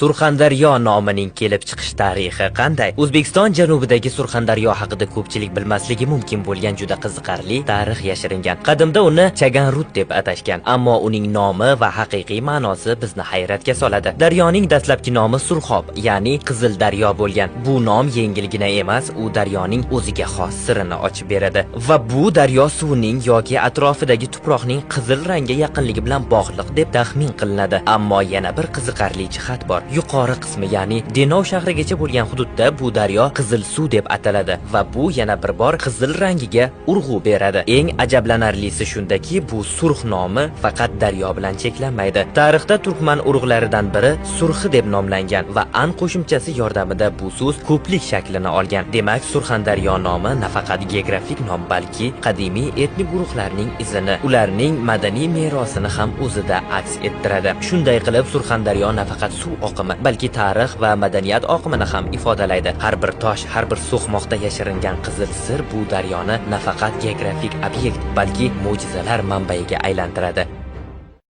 Surxondaryo nomining kelib chiqish tarixi qanday? O'zbekiston janubidagi Surxondaryo haqida ko'pchilik bilmasligi mumkin bo'lgan juda qiziqarli tarix yashiringan. Qadimda uni Chaganrut deb atashgan, ammo uning nomi va haqiqiy ma'nosi bizni hayratga soladi. Daryoning dastlabki nomi Surxob, ya'ni Qizil daryo bo'lgan. Bu nom yengilgina emas, u daryoning o'ziga xos sirini ochib beradi va bu daryo suvining yoki atrofidagi tuproqning qizil rangga yaqinligi bilan bog'liq deb taxmin qilinadi. Ammo yana bir qiziqarli jihat bor. Yuqori qismi, ya'ni Denov shahrigacha bo'lgan hududda bu daryo Qizil suv deb ataladi va bu yana bir bor qizil rangiga urg'u beradi. Eng ajablanarlisi shundaki, bu Surx nomi faqat daryo bilan cheklanmaydi. Tarixda turkman urug'laridan biri Surxi deb nomlangan va an qo'shimchasi yordamida bu so'z ko'plik shaklini olgan. Demak, Surxondaryo nomi nafaqat geografik nom, balki qadimiy etnik guruhlarning izini, ularning madaniy merosini ham o'zida aks ettiradi. Shunday qilib, Surxondaryo nafaqat suv oqimi, balki tarix va madaniyat oqimini ham ifodalaydi. Har bir tosh, har bir so'qmoqda yashiringan qizil sir bu daryoni nafaqat geografik obyekt, balki mo'jizalar manbaiga aylantiradi.